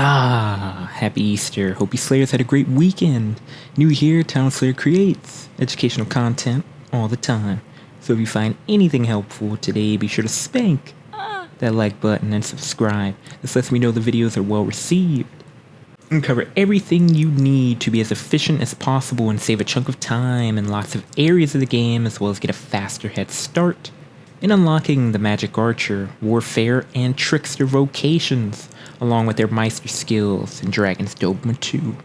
Happy Easter. Hope you Slayers had a great weekend. New here, Ty1slayer creates educational content all the time. So if you find anything helpful today, be sure to spank that like button and subscribe. This lets me know the videos are well received. And cover everything you need to be as efficient as possible and save a chunk of time in lots of areas of the game, as well as get a faster head start in unlocking the Magick Archer, Warfare, and Trickster Vocations, along with their Meister skills in Dragon's Dogma 2.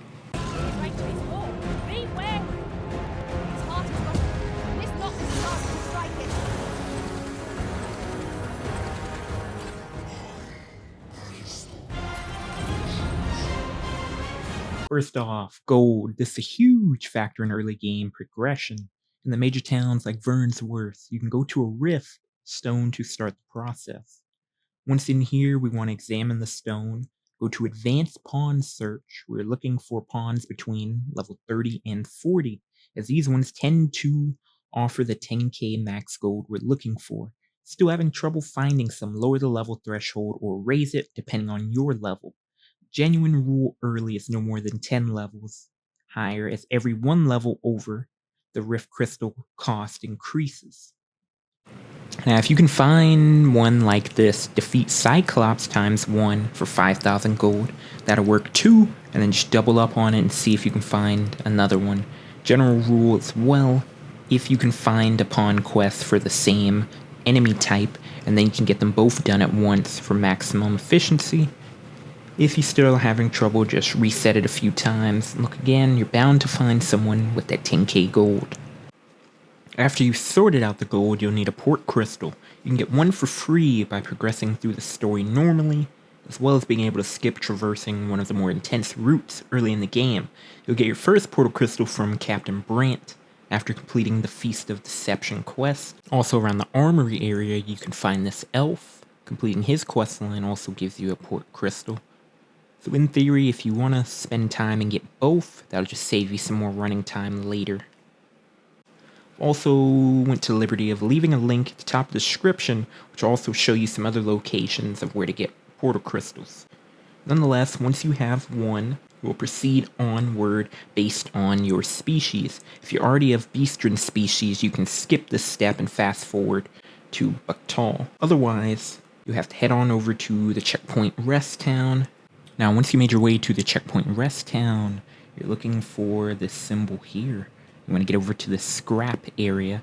First off, gold. This is a huge factor in early game progression. In the major towns like Vernsworth, you can go to a rift stone to start the process. Once in here, we want to examine the stone, go to advanced pawn search. We're looking for pawns between level 30 and 40, as these ones tend to offer the 10k max gold we're looking for. Still having trouble finding some, lower the level threshold or raise it depending on your level. Genuine rule early is no more than 10 levels higher, as every 1 level over, the rift crystal cost increases. Now, if you can find one like this, defeat Cyclops ×1 for 5,000 gold. That'll work too, and then just double up on it and see if you can find another one. General rule as well, if you can find a pawn quest for the same enemy type, and then you can get them both done at once for maximum efficiency. If you're still having trouble, just reset it a few times. Look again, you're bound to find someone with that 10k gold. After you've sorted out the gold, you'll need a port crystal. You can get one for free by progressing through the story normally, as well as being able to skip traversing one of the more intense routes early in the game. You'll get your first portal crystal from Captain Brant after completing the Feast of Deception quest. Also around the armory area, you can find this elf. Completing his quest line also gives you a port crystal. So in theory, if you want to spend time and get both, that'll just save you some more running time later. Also went to the liberty of leaving a link at the top of the description, which will also show you some other locations of where to get portal crystals. Nonetheless, once you have one, you will proceed onward based on your species. If you already have Beastren species, you can skip this step and fast forward to Batthal. Otherwise, you have to head on over to the checkpoint rest town. Now, once you made your way to the checkpoint rest town, you're looking for this symbol here. You want to get over to the scrap area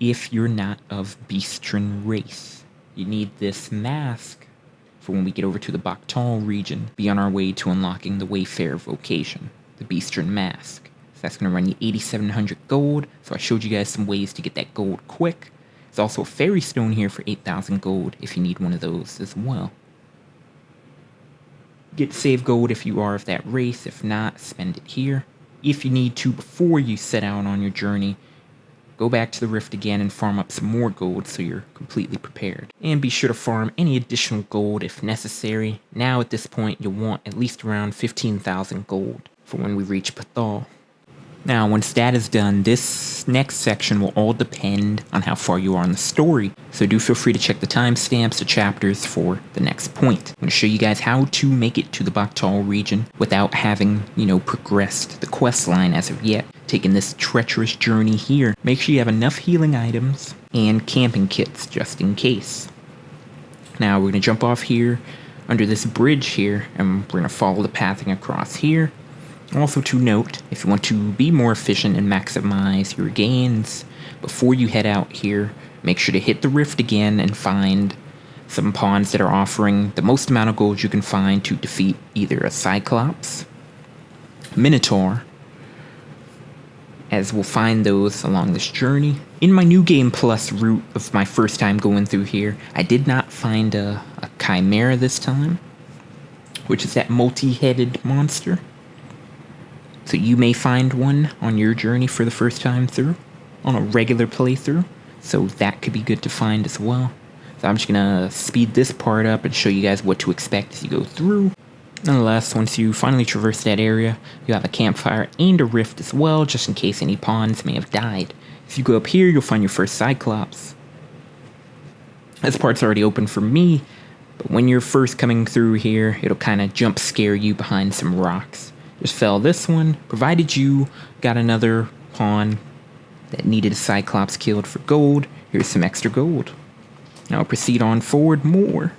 if you're not of Beastren race. You need this mask for when we get over to the Batthal region, be on our way to unlocking the Wayfarer vocation, the Beastren mask. So that's going to run you 8,700 gold, so I showed you guys some ways to get that gold quick. There's also a fairy stone here for 8,000 gold if you need one of those as well. Get save gold if you are of that race, if not, spend it here. If you need to before you set out on your journey, go back to the rift again and farm up some more gold so you're completely prepared. And be sure to farm any additional gold if necessary. Now at this point you'll want at least around 15,000 gold for when we reach Batthal. Now once that is done, this next section will all depend on how far you are in the story. So do feel free to check the timestamps or chapters for the next point. I'm going to show you guys how to make it to the Batthal region without having, progressed the quest line as of yet. Taking this treacherous journey here. Make sure you have enough healing items and camping kits just in case. Now we're going to jump off here under this bridge here, and we're going to follow the pathing across here. Also to note, if you want to be more efficient and maximize your gains, before you head out here, make sure to hit the rift again and find some pawns that are offering the most amount of gold you can find to defeat either a Cyclops, Minotaur, as we'll find those along this journey. In my New Game Plus route of my first time going through here, I did not find a Chimera this time, which is that multi-headed monster. So you may find one on your journey for the first time through, on a regular playthrough, so that could be good to find as well. So I'm just going to speed this part up and show you guys what to expect as you go through. Nonetheless, once you finally traverse that area, you have a campfire and a rift as well, just in case any pawns may have died. If you go up here, you'll find your first Cyclops. This part's already open for me, But when you're first coming through here, it'll kind of jump scare you behind some rocks. Just fell this one, provided you got another pawn that needed a Cyclops killed for gold. Here's some extra gold. Now proceed on forward more.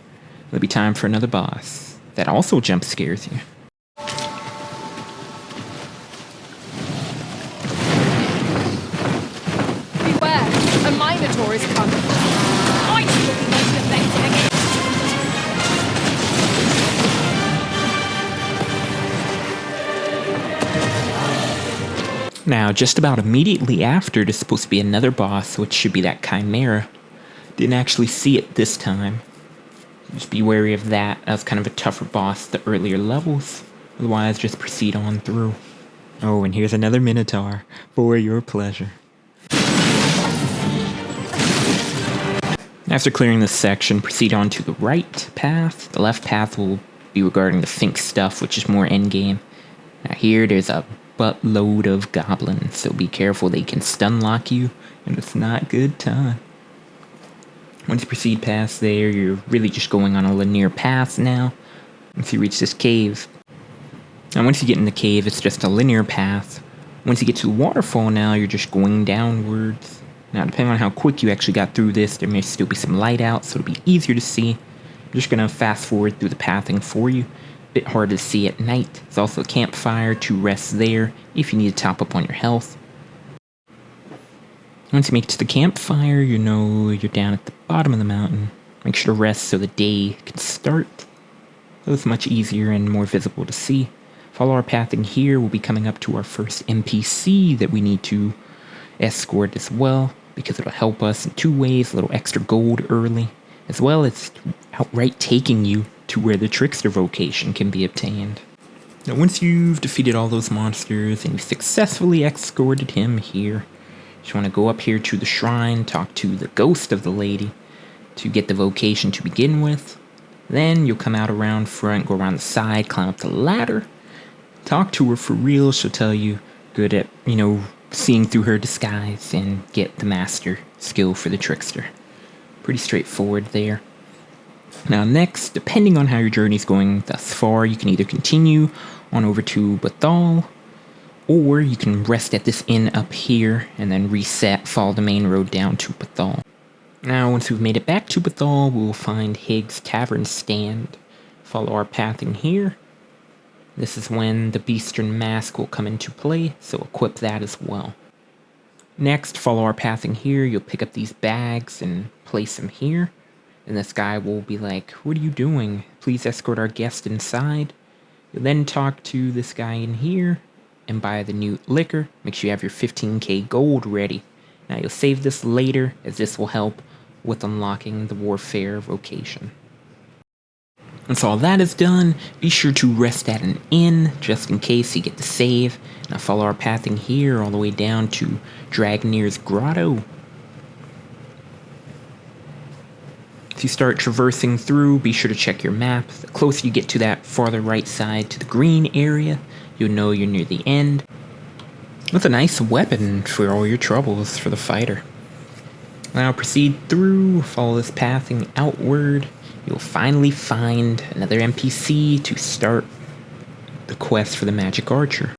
It'll be time for another boss that also jump scares you. Beware, a Minotaur is coming. I should be most effective against. Now, just about immediately after, there's supposed to be another boss, which should be that Chimera. Didn't actually see it this time. Just be wary of that. That was kind of a tougher boss the earlier levels. Otherwise, just proceed on through. Oh, and here's another Minotaur. For your pleasure. After clearing this section, proceed on to the right path. The left path will be regarding the Fink stuff, which is more endgame. Now here, there's a buttload of goblins, so be careful, they can stun lock you, and it's not good time. Once you proceed past there, you're really just going on a linear path now, once you reach this cave. Now once you get in the cave, it's just a linear path. Once you get to the waterfall now, you're just going downwards. Now depending on how quick you actually got through this, there may still be some light out, so it'll be easier to see. I'm just going to fast forward through the pathing for you. Bit hard to see at night. There's also a campfire to rest there if you need to top up on your health. Once you make it to the campfire, you know you're down at the bottom of the mountain. Make sure to rest so the day can start. So it's much easier and more visible to see. Follow our pathing here. We'll be coming up to our first NPC that we need to escort as well, because it'll help us in two ways. A little extra gold early, as well as outright taking you to where the Trickster Vocation can be obtained. Now once you've defeated all those monsters and you've successfully escorted him here, you just want to go up here to the shrine, talk to the ghost of the lady to get the vocation to begin with. Then you'll come out around front, go around the side, climb up the ladder, talk to her for real. She'll tell you good at, seeing through her disguise and get the master skill for the trickster. Pretty straightforward there. Now next, depending on how your journey's going thus far, you can either continue on over to Batthal, or you can rest at this inn up here and then reset, follow the main road down to Batthal. Now once we've made it back to Batthal, we'll find Hig's Tavern stand. Follow our pathing here. This is when the Beastern Mask will come into play, so equip that as well. Next, follow our pathing here. You'll pick up these bags and place them here. And this guy will be like, "What are you doing? Please escort our guest inside." You'll then talk to this guy in here and buy the Newt Liquor. Make sure you have your 15k gold ready. Now you'll save this later, as this will help with unlocking the Warfare Vocation. Once all that is done, be sure to rest at an inn, just in case you get the save. Now follow our pathing here all the way down to Drabnir's Grotto. As you start traversing through, be sure to check your map. The closer you get to that farther right side to the green area, you'll know you're near the end. With a nice weapon for all your troubles for the fighter. Now proceed through, follow this pathing outward. You'll finally find another NPC to start the quest for the Magic Archer.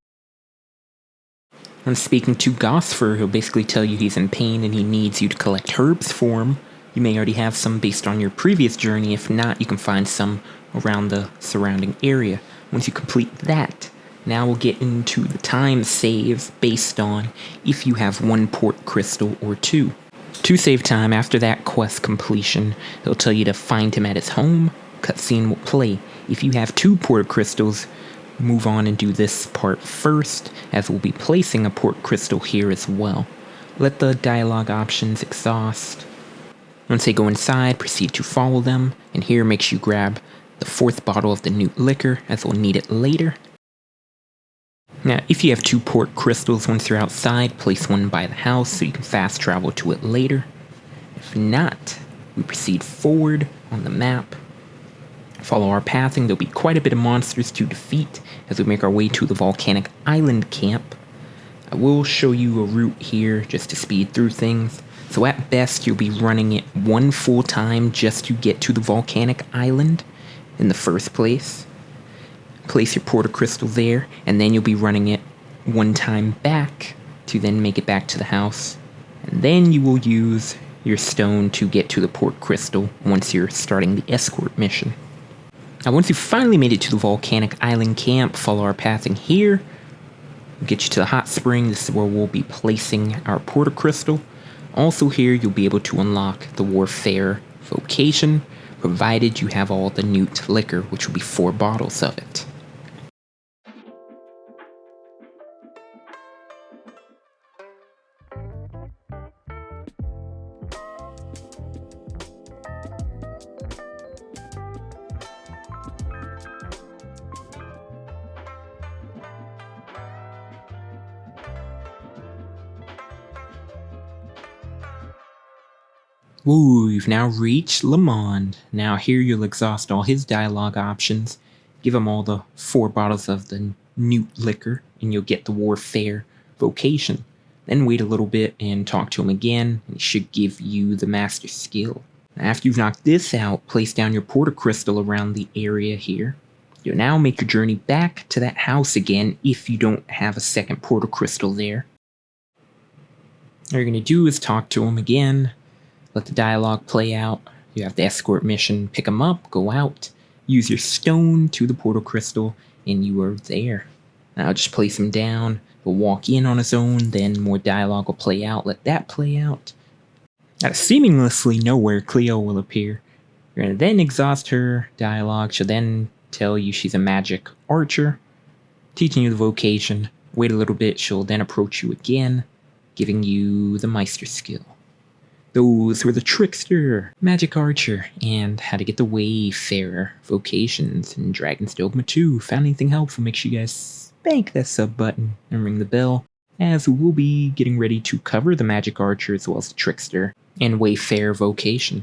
When speaking to Gosfer, he'll basically tell you he's in pain and he needs you to collect herbs for him. You may already have some based on your previous journey. If not, you can find some around the surrounding area. Once you complete that, now we'll get into the time save based on if you have 1 port crystal or 2. To save time after that quest completion, he'll tell you to find him at his home. Cutscene will play. If you have 2 port crystals, move on and do this part first, as we'll be placing a port crystal here as well. Let the dialogue options exhaust. Once they go inside, proceed to follow them, and here make sure you grab the 4th bottle of the Newt Liquor, as we'll need it later. Now, if you have 2 port crystals once you're outside, place one by the house so you can fast travel to it later. If not, we proceed forward on the map. Follow our pathing. There'll be quite a bit of monsters to defeat as we make our way to the volcanic island camp. I will show you a route here just to speed through things. So at best, you'll be running it one full time just to get to the volcanic island in the first place. Place your portal crystal there, and then you'll be running it one time back to then make it back to the house. And then you will use your stone to get to the port crystal once you're starting the escort mission. Now once you've finally made it to the volcanic island camp, follow our pathing here. We'll get you to the hot spring. This is where we'll be placing our portal crystal. Also here you'll be able to unlock the Warfare Vocation, provided you have all the Newt Liquor, which will be 4 bottles of it. Woo, you've now reached Lamond. Now here you'll exhaust all his dialogue options, give him all the 4 bottles of the Newt Liquor, and you'll get the Warfare Vocation. Then wait a little bit and talk to him again, and he should give you the Master Skill. Now, after you've knocked this out, place down your Portal Crystal around the area here. You'll now make your journey back to that house again if you don't have a second Portal Crystal there. All you're going to do is talk to him again, let the dialogue play out. You have the escort mission, pick him up, go out, use your stone to the portal crystal, and you are there. Now just place him down, he'll walk in on his own, then more dialogue will play out, let that play out. Out of seamlessly nowhere, Cleo will appear. You're going to then exhaust her dialogue. She'll then tell you she's a magic archer, teaching you the vocation. Wait a little bit, she'll then approach you again, giving you the Meister skill. Those were the Trickster, Magic Archer, and how to get the Wayfarer Vocations in Dragon's Dogma 2. Found anything helpful, make sure you guys spank that sub button and ring the bell, as we will be getting ready to cover the Magic Archer as well as the Trickster and Wayfarer Vocation.